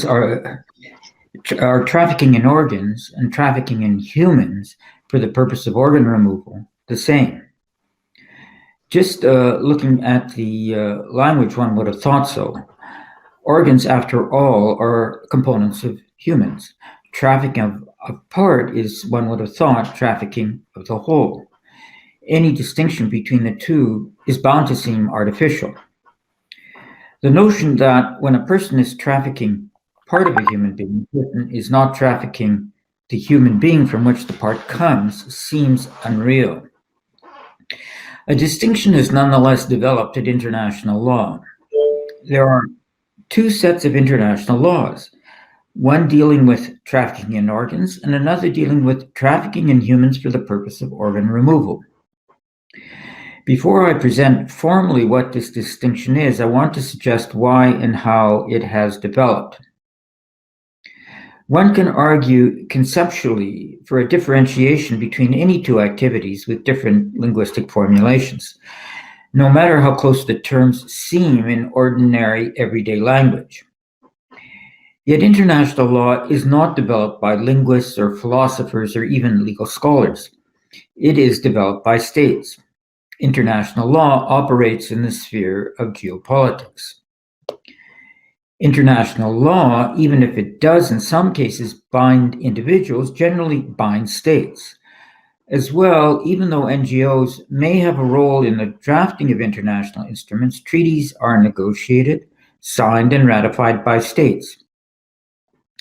are trafficking in organs and trafficking in humans for the purpose of organ removal the same? Just looking at the language, one would have thought so. Organs, after all, are components of humans. Trafficking of a part is, one would have thought, trafficking of the whole. Any distinction between the two is bound to seem artificial. The notion that when a person is trafficking part of a human being, the person is not trafficking the human being from which the part comes seems unreal. A distinction is nonetheless developed in international law. There are two sets of international laws, one dealing with trafficking in organs and another dealing with trafficking in humans for the purpose of organ removal. Before I present formally what this distinction is, I want to suggest why and how it has developed. One can argue conceptually for a differentiation between any two activities with different linguistic formulations, no matter how close the terms seem in ordinary everyday language. Yet international law is not developed by linguists or philosophers or even legal scholars. It is developed by states. International law operates in the sphere of geopolitics. International law, even if it does in some cases bind individuals, generally binds states. As well, even though NGOs may have a role in the drafting of international instruments, treaties are negotiated, signed, and ratified by states.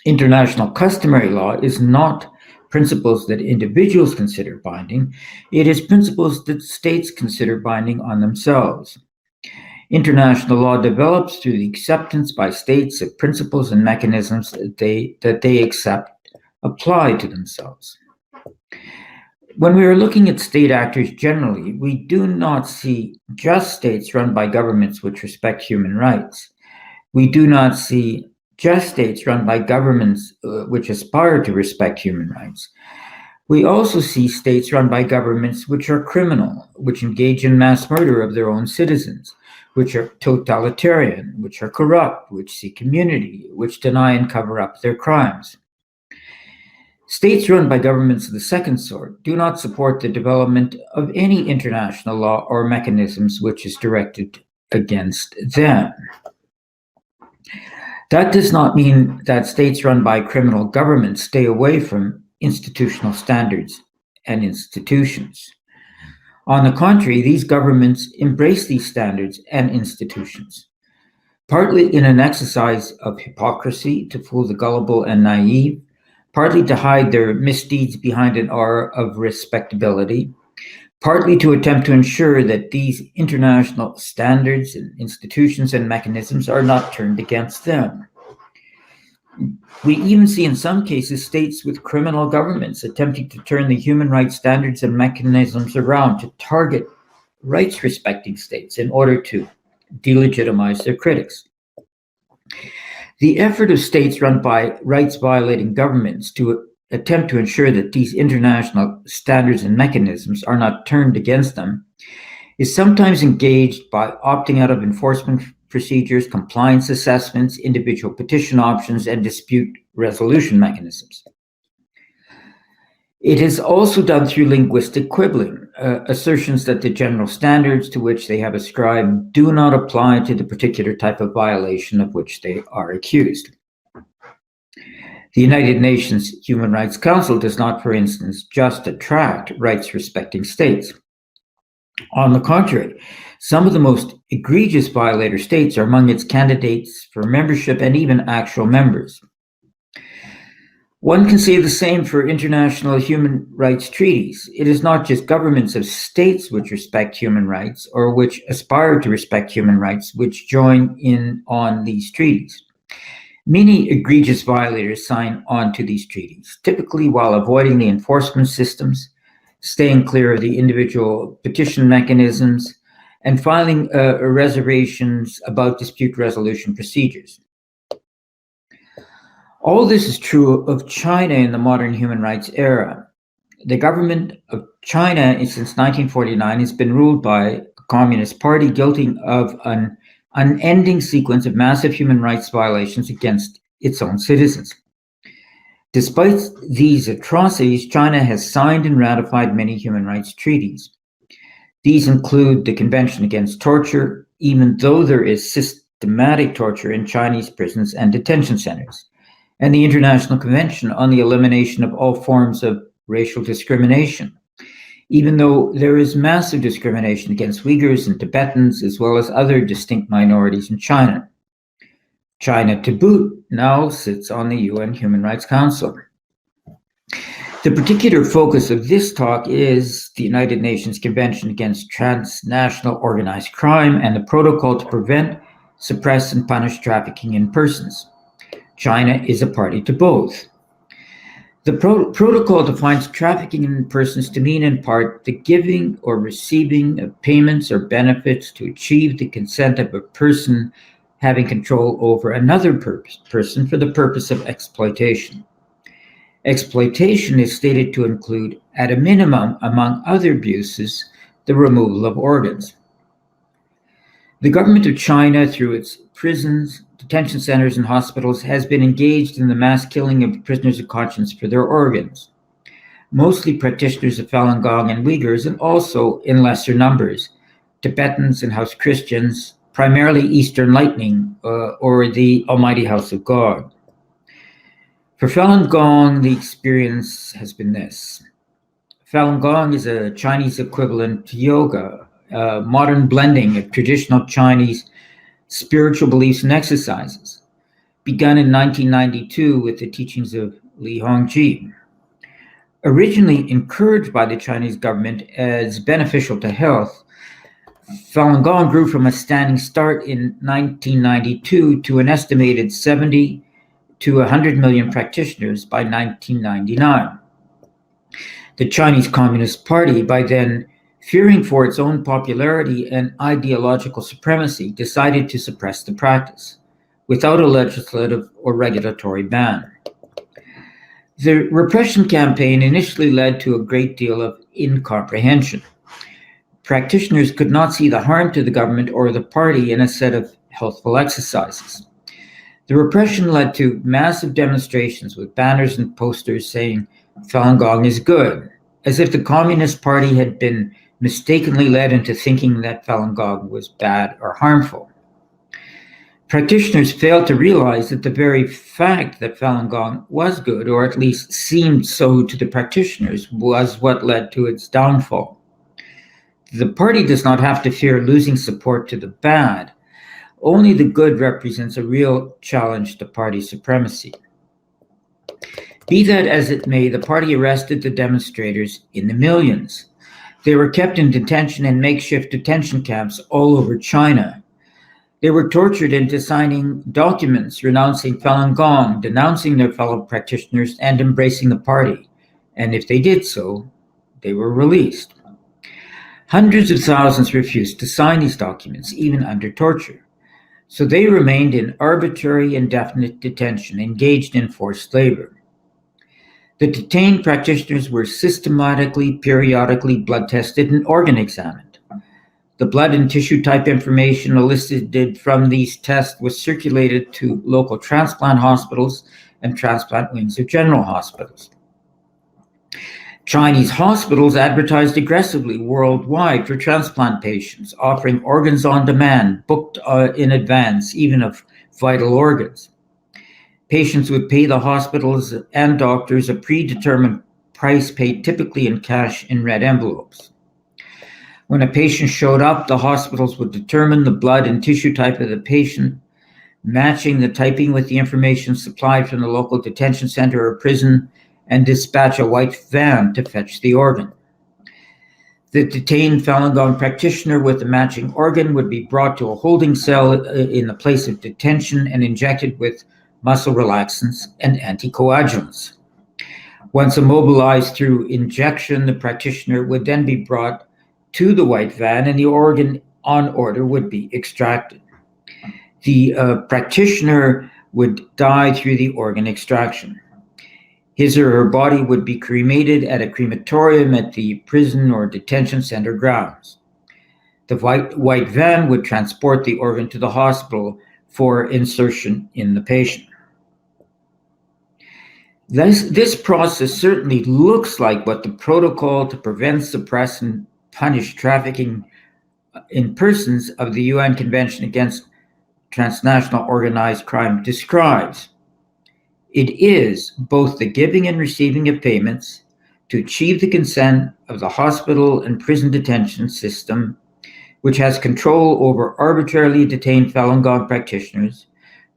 International customary law is not principles that individuals consider binding, it is principles that states consider binding on themselves. International law develops through the acceptance by states of principles and mechanisms that they accept apply to themselves. When we are looking at state actors generally, we do not see just states run by governments which respect human rights. We do not see just states run by governments which aspire to respect human rights. We also see states run by governments which are criminal, which engage in mass murder of their own citizens, which are totalitarian, which are corrupt, which seek immunity, which deny and cover up their crimes. States run by governments of the second sort do not support the development of any international law or mechanisms which is directed against them. That does not mean that states run by criminal governments stay away from institutional standards and institutions. On the contrary, these governments embrace these standards and institutions, partly in an exercise of hypocrisy to fool the gullible and naive, partly to hide their misdeeds behind an aura of respectability, partly to attempt to ensure that these international standards and institutions and mechanisms are not turned against them. We even see in some cases states with criminal governments attempting to turn the human rights standards and mechanisms around to target rights-respecting states in order to delegitimize their critics. The effort of states run by rights-violating governments to attempt to ensure that these international standards and mechanisms are not turned against them is sometimes engaged by opting out of enforcement procedures, compliance assessments, individual petition options, and dispute resolution mechanisms. It is also done through linguistic quibbling, assertions that the general standards to which they have ascribed do not apply to the particular type of violation of which they are accused. The United Nations Human Rights Council does not, for instance, just attract rights-respecting states. On the contrary, some of the most egregious violator states are among its candidates for membership and even actual members. One can say the same for international human rights treaties. It is not just governments of states which respect human rights or which aspire to respect human rights which join in on these treaties. Many egregious violators sign on to these treaties, typically while avoiding the enforcement systems, staying clear of the individual petition mechanisms, and filing reservations about dispute resolution procedures. All this is true of China in the modern human rights era. The government of China since 1949 has been ruled by a communist party guilty of an unending sequence of massive human rights violations against its own citizens. Despite these atrocities, China has signed and ratified many human rights treaties. These include the Convention Against Torture, even though there is systematic torture in Chinese prisons and detention centers, and the International Convention on the Elimination of All Forms of Racial Discrimination, even though there is massive discrimination against Uyghurs and Tibetans, as well as other distinct minorities in China. China, to boot, now sits on the UN Human Rights Council. The particular focus of this talk is the United Nations Convention Against Transnational Organized Crime and the Protocol to Prevent, Suppress, and Punish Trafficking in Persons. China is a party to both. The protocol defines trafficking in persons to mean in part the giving or receiving of payments or benefits to achieve the consent of a person having control over another person for the purpose of exploitation. Exploitation is stated to include, at a minimum, among other abuses, the removal of organs. The government of China, through its prisons, detention centers, and hospitals, has been engaged in the mass killing of prisoners of conscience for their organs, mostly practitioners of Falun Gong and Uyghurs, and also, in lesser numbers, Tibetans and House Christians, primarily Eastern Lightning or the Almighty House of God. For Falun Gong, the experience has been this. Falun Gong is a Chinese equivalent to yoga, a modern blending of traditional Chinese spiritual beliefs and exercises, begun in 1992 with the teachings of Li Hongji. Originally encouraged by the Chinese government as beneficial to health, Falun Gong grew from a standing start in 1992 to an estimated 70 to 100 million practitioners by 1999. The Chinese Communist Party, by then fearing for its own popularity and ideological supremacy, decided to suppress the practice without a legislative or regulatory ban. The repression campaign initially led to a great deal of incomprehension. Practitioners could not see the harm to the government or the party in a set of healthful exercises. The repression led to massive demonstrations with banners and posters saying Falun Gong is good, as if the Communist Party had been mistakenly led into thinking that Falun Gong was bad or harmful. Practitioners failed to realize that the very fact that Falun Gong was good, or at least seemed so to the practitioners, was what led to its downfall. The party does not have to fear losing support to the bad. Only the good represents a real challenge to party supremacy. Be that as it may, the party arrested the demonstrators in the millions. They were kept in detention in makeshift detention camps all over China. They were tortured into signing documents renouncing Falun Gong, denouncing their fellow practitioners, and embracing the party. And if they did so, they were released. Hundreds of thousands refused to sign these documents, even under torture. So they remained in arbitrary, indefinite detention, engaged in forced labor. The detained practitioners were systematically, periodically blood tested and organ examined. The blood and tissue type information elicited from these tests was circulated to local transplant hospitals and transplant wings of general hospitals. Chinese hospitals advertised aggressively worldwide for transplant patients, offering organs on demand, booked in advance, even of vital organs. Patients would pay the hospitals and doctors a predetermined price paid typically in cash in red envelopes. When a patient showed up, the hospitals would determine the blood and tissue type of the patient, matching the typing with the information supplied from the local detention center or prison, and dispatch a white van to fetch the organ. The detained Falun Gong practitioner with the matching organ would be brought to a holding cell in the place of detention and injected with muscle relaxants and anticoagulants. Once immobilized through injection, the practitioner would then be brought to the white van and the organ on order would be extracted. The practitioner would die through the organ extraction. His or her body would be cremated at a crematorium at the prison or detention center grounds. The white van would transport the organ to the hospital for insertion in the patient. This process certainly looks like what the Protocol to Prevent, Suppress, and Punish Trafficking in Persons of the UN Convention Against Transnational Organized Crime describes. It is both the giving and receiving of payments to achieve the consent of the hospital and prison detention system, which has control over arbitrarily detained Falun Gong practitioners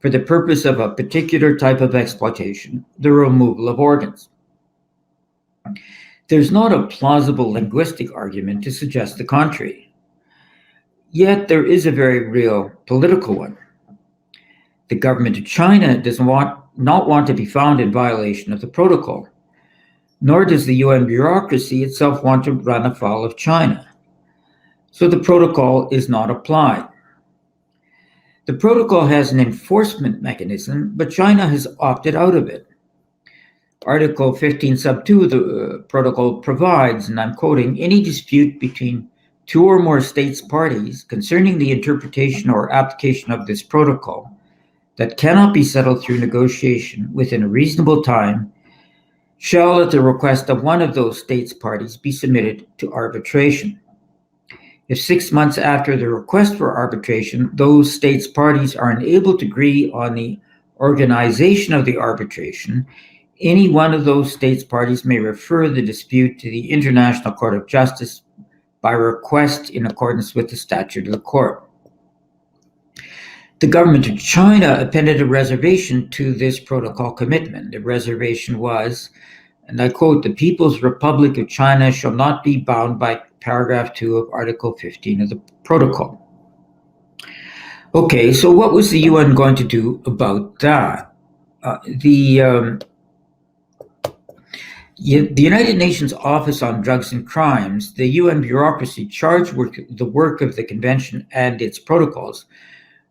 for the purpose of a particular type of exploitation, the removal of organs. There's not a plausible linguistic argument to suggest the contrary. Yet there is a very real political one. The government of China does not want to be found in violation of the protocol, nor does the UN bureaucracy itself want to run afoul of China. So the protocol is not applied. The protocol has an enforcement mechanism, but China has opted out of it. Article 15 sub 2 of the protocol provides, and I'm quoting, any dispute between two or more states parties concerning the interpretation or application of this protocol that cannot be settled through negotiation within a reasonable time shall, at the request of one of those states parties, be submitted to arbitration. If 6 months after the request for arbitration, those states parties are unable to agree on the organization of the arbitration, any one of those states parties may refer the dispute to the International Court of Justice by request in accordance with the statute of the court. The government of China appended a reservation to this protocol commitment. The reservation was, and I quote, the People's Republic of China shall not be bound by paragraph 2 of Article 15 of the protocol. Okay, so what was the UN going to do about that? The United Nations Office on Drugs and Crimes, the UN bureaucracy charged with the work of the convention and its protocols,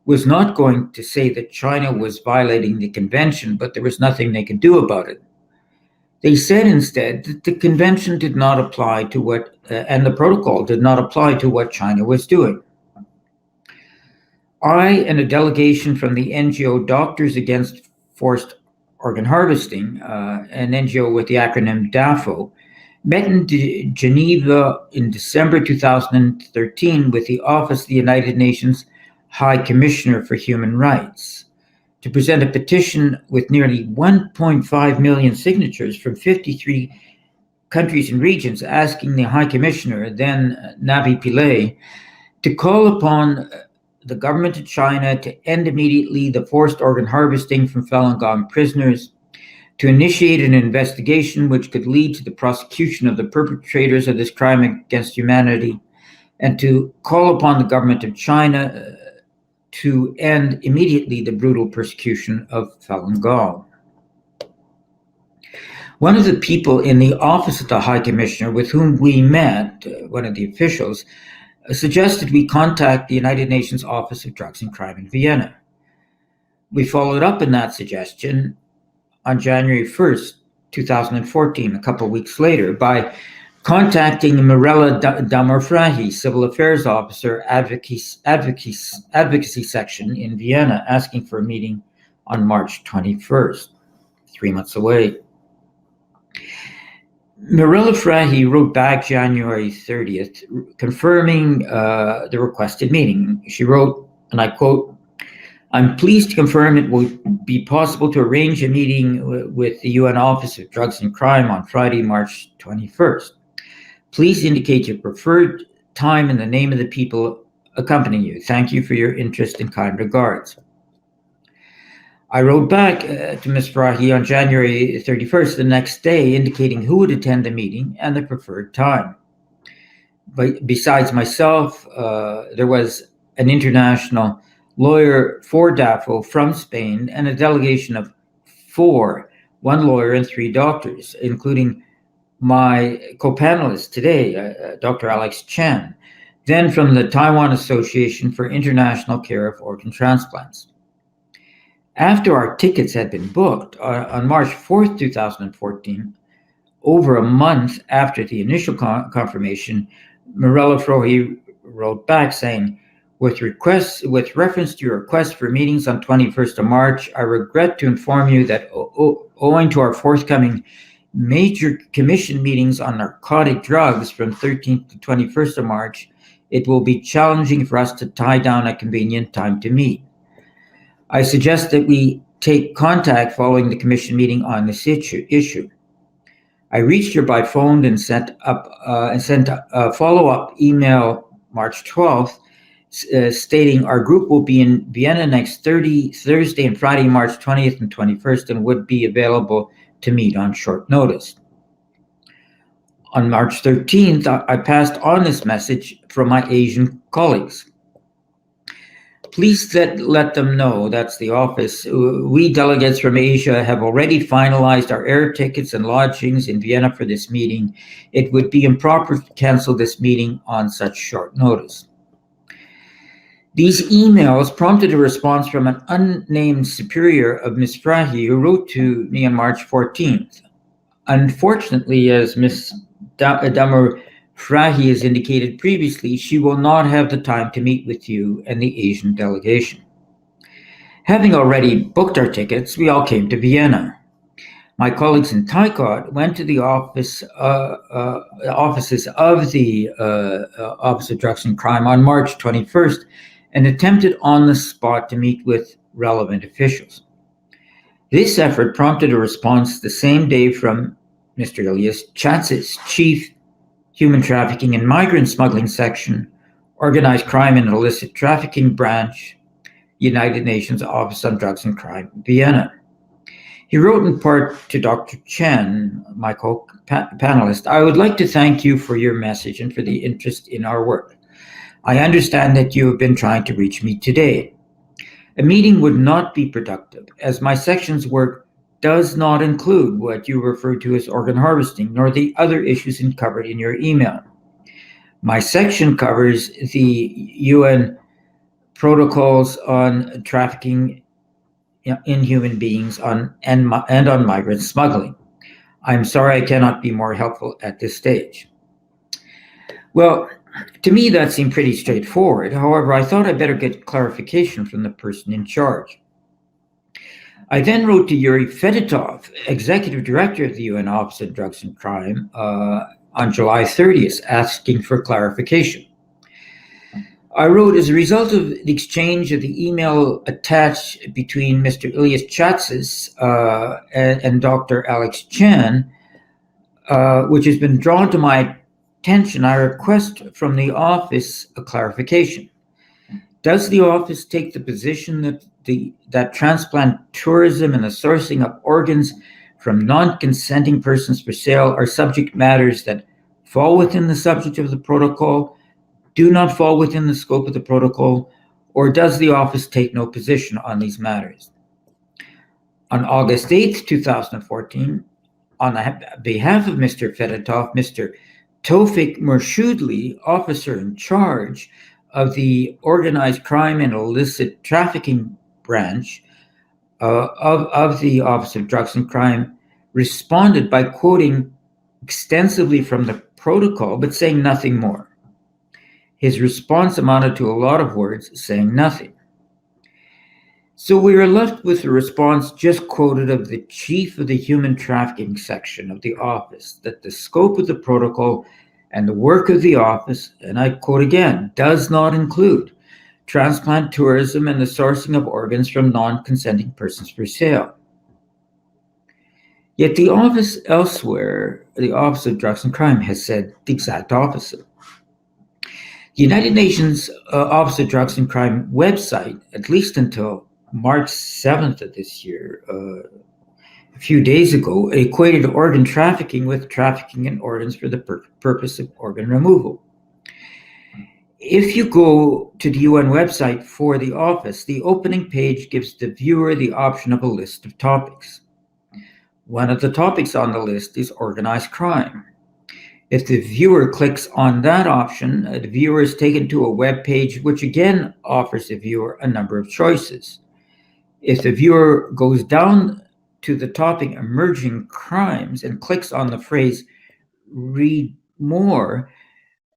was not going to say that China was violating the convention, but there was nothing they could do about it. They said instead that the convention did not apply to what, and the protocol did not apply to what China was doing. I and a delegation from the NGO Doctors Against Forced Organ Harvesting, an NGO with the acronym DAFO, met in Geneva in December 2013 with the Office of the United Nations High Commissioner for Human Rights to present a petition with nearly 1.5 million signatures from 53 countries and regions asking the High Commissioner, then Navi Pillay, to call upon the government of China to end immediately the forced organ harvesting from Falun Gong prisoners, to initiate an investigation which could lead to the prosecution of the perpetrators of this crime against humanity, and to call upon the government of China to end immediately the brutal persecution of Falun Gong. One of the people in the office of the High Commissioner with whom we met, one of the officials, suggested we contact the United Nations Office of Drugs and Crime in Vienna. We followed up in that suggestion on January 1st, 2014, a couple of weeks later, by contacting Mirella Damorfrahi, Civil Affairs Officer, Advocacy Section in Vienna, asking for a meeting on March 21st, 3 months away. Mirella Frahi wrote back January 30th, confirming the requested meeting. She wrote, and I quote, I'm pleased to confirm it will be possible to arrange a meeting with the UN Office of Drugs and Crime on Friday, March 21st. Please indicate your preferred time and the name of the people accompanying you. Thank you for your interest and kind regards. I wrote back to Ms. Frahi on January 31st, the next day, indicating who would attend the meeting and the preferred time. But besides myself, there was an international lawyer for DAFO from Spain and a delegation of 4, 1 lawyer and 3 doctors, including my co-panelist today, Dr. Alex Chen, then from the Taiwan Association for International Care of Organ Transplants. After our tickets had been booked on March 4th, 2014, over a month after the initial confirmation, Mirella Frahi wrote back saying, with reference to your request for meetings on 21st of March, I regret to inform you that owing to our forthcoming major commission meetings on narcotic drugs from 13th to 21st of March, it will be challenging for us to tie down a convenient time to meet. I suggest that we take contact following the commission meeting on this issue. I reached her by phone and sent a follow-up email March 12th stating our group will be in Vienna next Thursday and Friday, March 20th and 21st, and would be available to meet on short notice. On March 13th, I passed on this message from my Asian colleagues. Please let them know, that's the office, we delegates from Asia have already finalized our air tickets and lodgings in Vienna for this meeting. It would be improper to cancel this meeting on such short notice. These emails prompted a response from an unnamed superior of Ms. Frahi, who wrote to me on March 14th. Unfortunately, as Ms. Damar Frahi has indicated previously, she will not have the time to meet with you and the Asian delegation. Having already booked our tickets, we all came to Vienna. My colleagues in Taikot went to the offices of the Office of Drugs and Crime on March 21st and attempted on the spot to meet with relevant officials. This effort prompted a response the same day from Mr. Ilyas Chatzis, Chief Human Trafficking and Migrant Smuggling Section, Organized Crime and Illicit Trafficking Branch, United Nations Office on Drugs and Crime, Vienna. He wrote in part to Dr. Chen, my co-panelist, I would like to thank you for your message and for the interest in our work. I understand that you have been trying to reach me today. A meeting would not be productive, as my section's work does not include what you refer to as organ harvesting, nor the other issues covered in your email. My section covers the UN protocols on trafficking in human beings and on migrant smuggling. I'm sorry I cannot be more helpful at this stage. Well, to me, that seemed pretty straightforward. However, I thought I'd better get clarification from the person in charge. I then wrote to Yuri Fedotov, Executive Director of the UN Office of Drugs and Crime, on July 30th, asking for clarification. I wrote, as a result of the exchange of the email attached between Mr. Ilyas Chatzis and Dr. Alex Chen, which has been drawn to my attention, I request from the office a clarification. Does the office take the position that transplant tourism and the sourcing of organs from non-consenting persons for sale are subject matters that fall within the subject of the protocol, do not fall within the scope of the protocol, or does the office take no position on these matters? On August 8th, 2014, on behalf of Mr. Fedotov, Mr. Tofik Murshudli, officer in charge of the Organized Crime and Illicit Trafficking Branch of the Office of Drugs and Crime, responded by quoting extensively from the protocol, but saying nothing more. His response amounted to a lot of words saying nothing. So we are left with the response just quoted of the chief of the human trafficking section of the office, that the scope of the protocol and the work of the office, and I quote again, does not include transplant tourism and the sourcing of organs from non-consenting persons for sale. Yet the office elsewhere, the Office of Drugs and Crime, has said the exact opposite. The United Nations Office of Drugs and Crime website, at least until March 7th of this year, a few days ago, equated organ trafficking with trafficking in organs for the purpose of organ removal. If you go to the UN website for the office, the opening page gives the viewer the option of a list of topics. One of the topics on the list is organized crime. If the viewer clicks on that option, the viewer is taken to a web page which again offers the viewer a number of choices. If the viewer goes down to the topic emerging crimes and clicks on the phrase read more,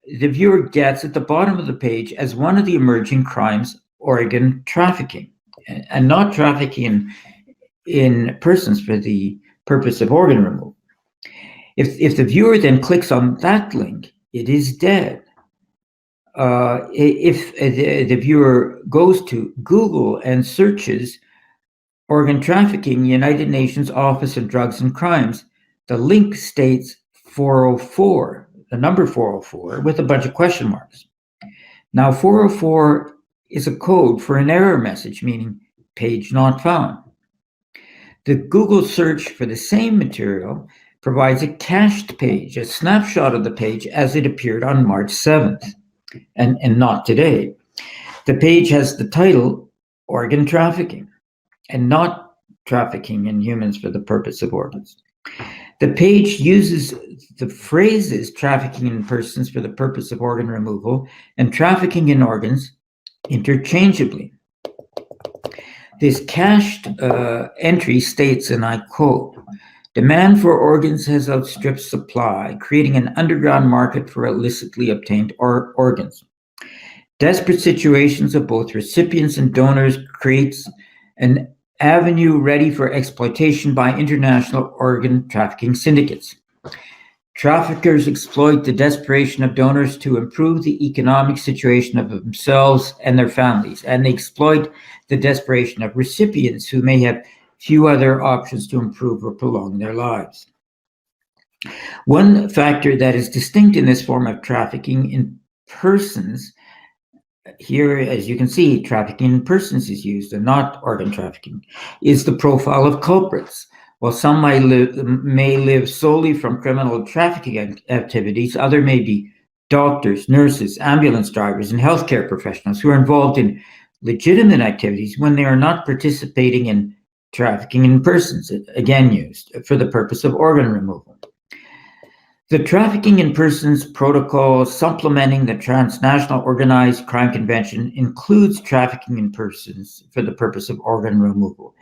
the viewer gets at the bottom of the page as one of the emerging crimes, organ trafficking, and not trafficking in persons for the purpose of organ removal. If the viewer then clicks on that link, it is dead. If the viewer goes to Google and searches organ trafficking, United Nations Office of Drugs and Crimes, the link states 404, the number 404, with a bunch of question marks. Now, 404 is a code for an error message, meaning page not found. The Google search for the same material provides a cached page, a snapshot of the page as it appeared on March 7th, and not today. The page has the title, Organ Trafficking, and not trafficking in humans for the purpose of organs. The page uses the phrases trafficking in persons for the purpose of organ removal and trafficking in organs interchangeably. This cached entry states, and I quote, "Demand for organs has outstripped supply, creating an underground market for illicitly obtained organs. Desperate situations of both recipients and donors creates an avenue ready for exploitation by international organ trafficking syndicates. Traffickers exploit the desperation of donors to improve the economic situation of themselves and their families, and they exploit the desperation of recipients who may have few other options to improve or prolong their lives." One factor that is distinct in this form of trafficking in persons, here, as you can see, trafficking in persons is used and not organ trafficking, is the profile of culprits. While some may live solely from criminal trafficking activities, others may be doctors, nurses, ambulance drivers, and healthcare professionals who are involved in legitimate activities when they are not participating in trafficking in persons, again used for the purpose of organ removal. The Trafficking in Persons Protocol supplementing the Transnational Organized Crime Convention includes trafficking in persons for the purpose of organ removal.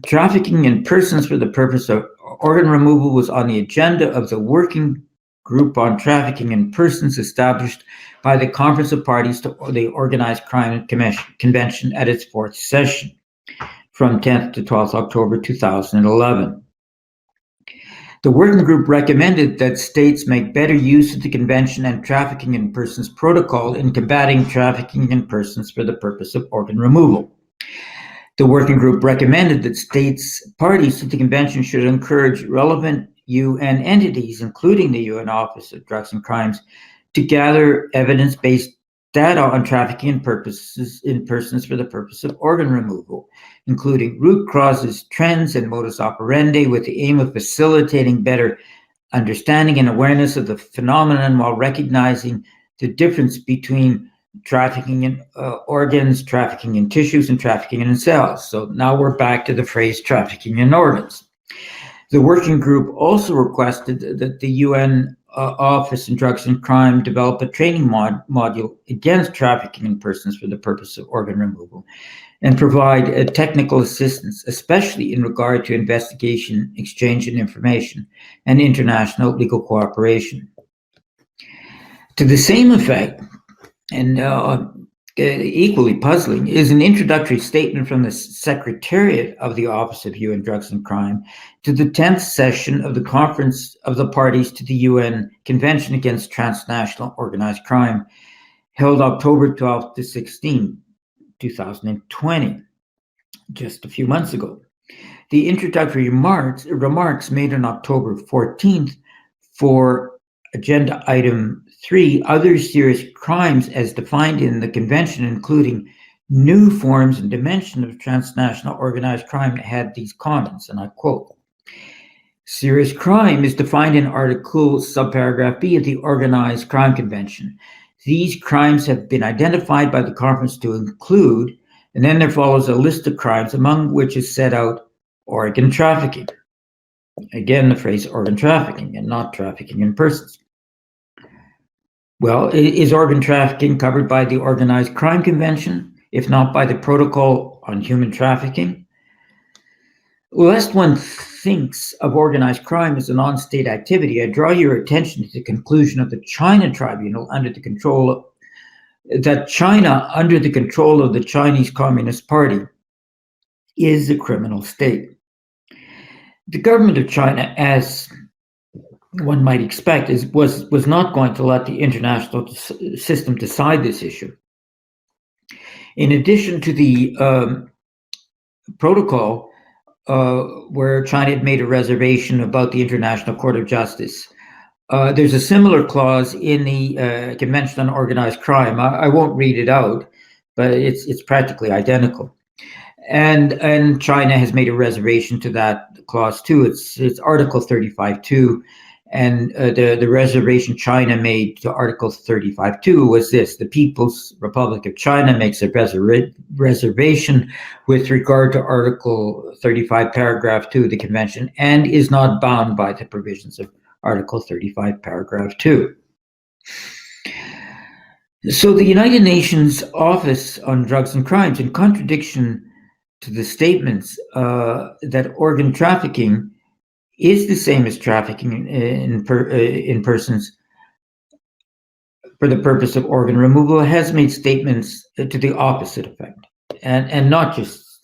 Trafficking in persons for the purpose of organ removal was on the agenda of the Working Group on Trafficking in Persons established by the Conference of Parties to the Organized Crime Convention at its fourth session from 10th to 12th October 2011. The working group recommended that states make better use of the Convention and Trafficking in Persons Protocol in combating trafficking in persons for the purpose of organ removal. The working group recommended that states parties to the convention should encourage relevant UN entities, including the UN Office of Drugs and Crimes, to gather evidence-based data on trafficking in persons for the purpose of organ removal, including root causes, trends, and modus operandi, with the aim of facilitating better understanding and awareness of the phenomenon while recognizing the difference between trafficking in organs, trafficking in tissues, and trafficking in cells. So now we're back to the phrase trafficking in organs. The working group also requested that the UN Office in Drugs and Crime develop a training module against trafficking in persons for the purpose of organ removal and provide technical assistance, especially in regard to investigation, exchange of information, and international legal cooperation. To the same effect, and equally puzzling, is an introductory statement from the Secretariat of the Office of UN Drugs and Crime to the 10th session of the Conference of the Parties to the UN Convention Against Transnational Organized Crime, held October 12th to 16, 2020, just a few months ago. The introductory remarks made on October 14th for Agenda Item 3, other serious crimes as defined in the convention, including new forms and dimension of transnational organized crime, had these comments, and I quote, "Serious crime is defined in Article subparagraph B of the Organized Crime Convention. These crimes have been identified by the conference to include," and then there follows a list of crimes, among which is set out organ trafficking. Again, the phrase organ trafficking and not trafficking in persons. Well, is organ trafficking covered by the Organized Crime Convention, if not by the Protocol on Human Trafficking? Lest one thinks of organized crime as a non-state activity, I draw your attention to the conclusion of the China Tribunal that China, under the control of the Chinese Communist Party, is a criminal state. The government of China, as one might expect, was not going to let the international system decide this issue. In addition to the protocol where China had made a reservation about the International Court of Justice, there's a similar clause in the Convention on Organized Crime. I won't read it out, but it's practically identical. And China has made a reservation to that clause too. It's Article 35.2, and the reservation China made to Article 35.2 was this: the People's Republic of China makes a reservation with regard to Article 35, Paragraph 2 of the Convention, and is not bound by the provisions of Article 35, Paragraph 2. So the United Nations Office on Drugs and Crimes, in contradiction to the statements that organ trafficking is the same as trafficking in persons for the purpose of organ removal, has made statements to the opposite effect, and not just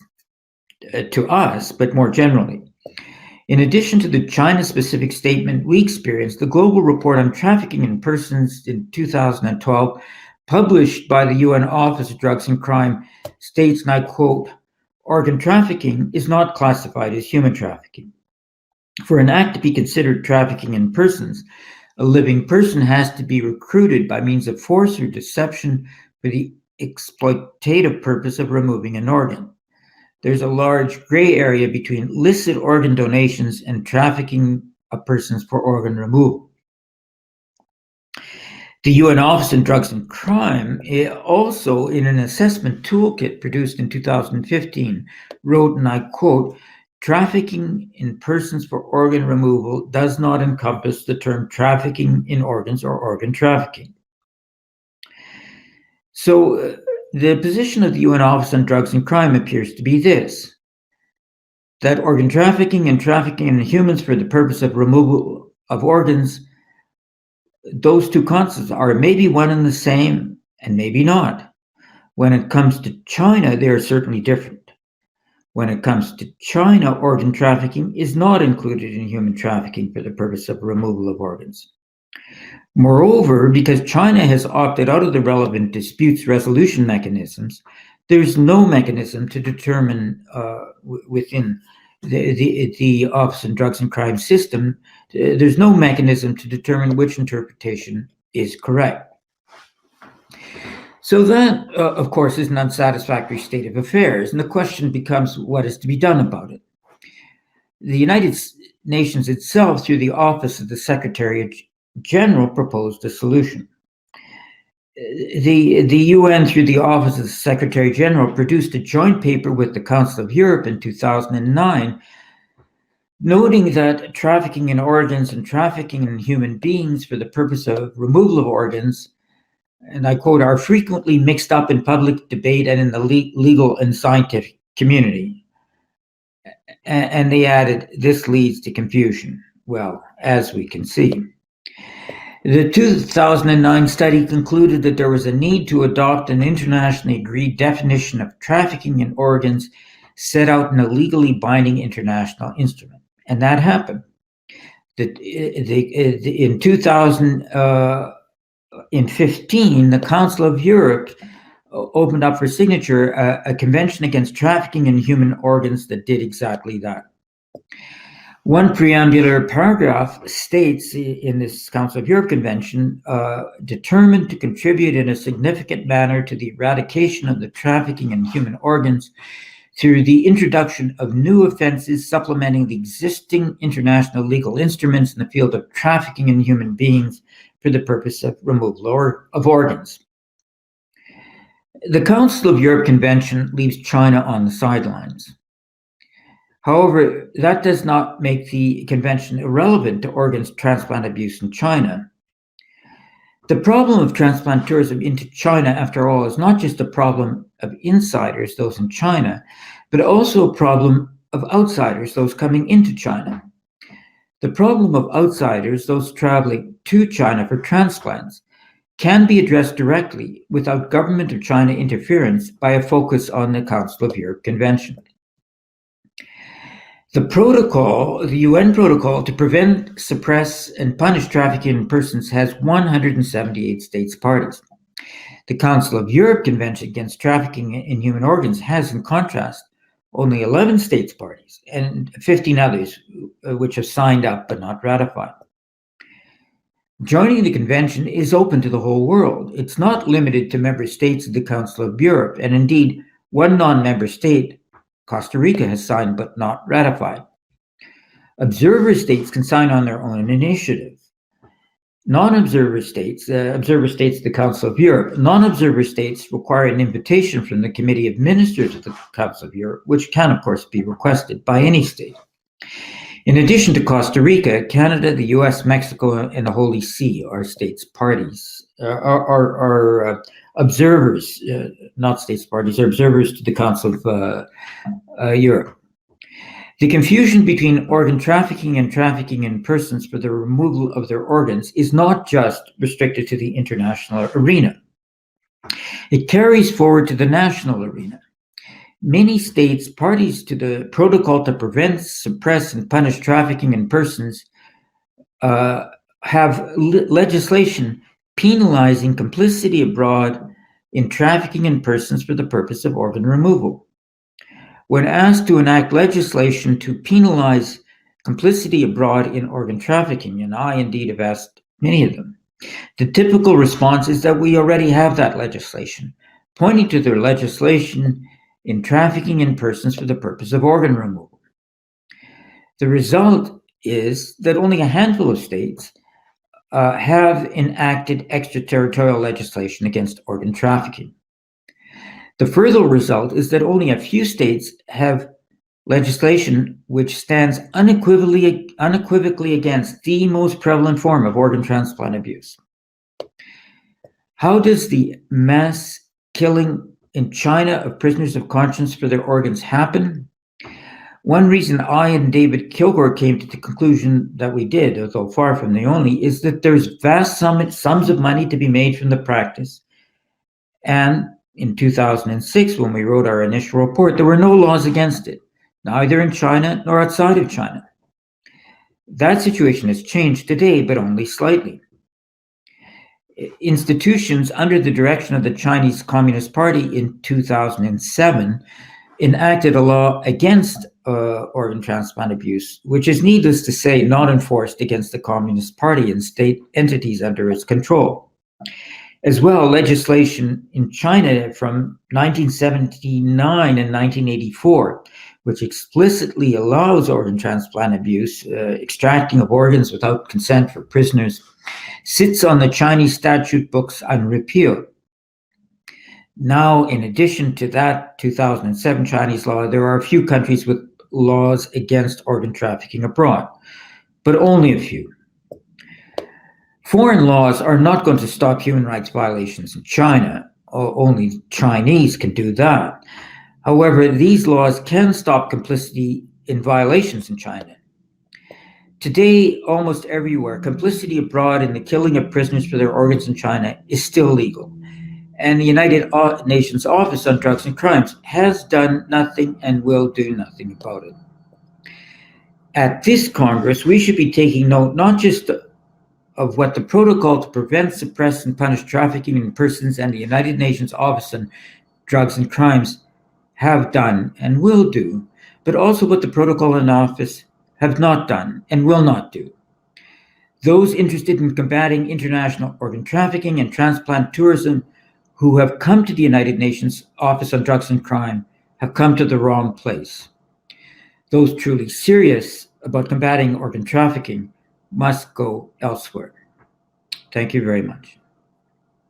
to us, but more generally. In addition to the China-specific statement we experienced, the Global Report on Trafficking in Persons in 2012, published by the UN Office of Drugs and Crime, states, and I quote, "Organ trafficking is not classified as human trafficking. For an act to be considered trafficking in persons, a living person has to be recruited by means of force or deception for the exploitative purpose of removing an organ. There's a large gray area between illicit organ donations and trafficking of persons for organ removal." The UN Office on Drugs and Crime also, in an assessment toolkit produced in 2015, wrote, and I quote, "Trafficking in persons for organ removal does not encompass the term trafficking in organs or organ trafficking." So the position of the UN Office on Drugs and Crime appears to be this: that organ trafficking and trafficking in humans for the purpose of removal of organs, those two concepts are maybe one and the same, and maybe not. When it comes to China, they are certainly different. When it comes to China, organ trafficking is not included in human trafficking for the purpose of removal of organs. Moreover, because China has opted out of the relevant disputes resolution mechanisms, there's no mechanism to determine within the Office on Drugs and Crime system, there's no mechanism to determine which interpretation is correct. So that, of course, is an unsatisfactory state of affairs, and the question becomes what is to be done about it. The United Nations itself, through the Office of the Secretary General, proposed a solution. The UN, through the Office of the Secretary General, produced a joint paper with the Council of Europe in 2009, noting that trafficking in organs and trafficking in human beings for the purpose of removal of organs, and I quote, "are frequently mixed up in public debate and in the legal and scientific community." And they added, "this leads to confusion." Well, as we can see. The 2009 study concluded that there was a need to adopt an internationally agreed definition of trafficking in organs set out in a legally binding international instrument. And that happened. In 2015, the Council of Europe opened up for signature a convention against trafficking in human organs that did exactly that. One preambular paragraph states in this Council of Europe Convention, determined to contribute in a significant manner to the eradication of the trafficking in human organs through the introduction of new offenses supplementing the existing international legal instruments in the field of trafficking in human beings for the purpose of removal of organs. The Council of Europe Convention leaves China on the sidelines. However, that does not make the convention irrelevant to organs transplant abuse in China. The problem of transplant tourism into China, after all, is not just a problem of insiders, those in China, but also a problem of outsiders, those coming into China. The problem of outsiders, those traveling to China for transplants, can be addressed directly without government of China interference by a focus on the Council of Europe Convention. The UN protocol to prevent, suppress, and punish trafficking in persons has 178 states parties. The Council of Europe Convention against trafficking in human organs has, in contrast, only 11 states parties and 15 others which have signed up but not ratified. Joining the convention is open to the whole world. It's not limited to member states of the Council of Europe, and indeed, one non-member state, Costa Rica, has signed but not ratified. Observer states can sign on their own initiative. Non-observer states, observer states of the Council of Europe, non-observer states require an invitation from the Committee of Ministers of the Council of Europe, which can, of course, be requested by any state. In addition to Costa Rica, Canada, the US, Mexico, and the Holy See are states parties, are observers, not states parties, are observers to the Council of Europe. The confusion between organ trafficking and trafficking in persons for the removal of their organs is not just restricted to the international arena. It carries forward to the national arena. Many states parties to the protocol to prevent, suppress, and punish trafficking in persons have legislation penalizing complicity abroad in trafficking in persons for the purpose of organ removal. When asked to enact legislation to penalize complicity abroad in organ trafficking, and I indeed have asked many of them, the typical response is that we already have that legislation, pointing to their legislation in trafficking in persons for the purpose of organ removal. The result is that only a handful of states have enacted extraterritorial legislation against organ trafficking. The further result is that only a few states have legislation which stands unequivocally against the most prevalent form of organ transplant abuse. How does the mass killing in China of prisoners of conscience for their organs happen? One reason I and David Kilgore came to the conclusion that we did, although far from the only, is that there's vast sums of money to be made from the practice. And in 2006, when we wrote our initial report, there were no laws against it, neither in China nor outside of China. That situation has changed today, but only slightly. Institutions under the direction of the Chinese Communist Party in 2007 enacted a law against organ transplant abuse, which is, needless to say, not enforced against the Communist Party and state entities under its control. As well, legislation in China from 1979 and 1984, which explicitly allows organ transplant abuse, extracting of organs without consent for prisoners, sits on the Chinese statute books on repeal. Now, in addition to that 2007 Chinese law, there are a few countries with laws against organ trafficking abroad, but only a few. Foreign laws are not going to stop human rights violations in China. Only Chinese can do that. However, these laws can stop complicity in violations in China. Today, almost everywhere, complicity abroad in the killing of prisoners for their organs in China is still legal. And the United Nations Office on Drugs and Crimes has done nothing and will do nothing about it. At this Congress, we should be taking note not just of what the Protocol to Prevent, Suppress, and Punish Trafficking in Persons and the United Nations Office on Drugs and Crimes have done and will do, but also what the Protocol and Office have not done and will not do. Those interested in combating international organ trafficking and transplant tourism who have come to the United Nations Office on Drugs and Crime have come to the wrong place. Those truly serious about combating organ trafficking must go elsewhere. Thank you very much.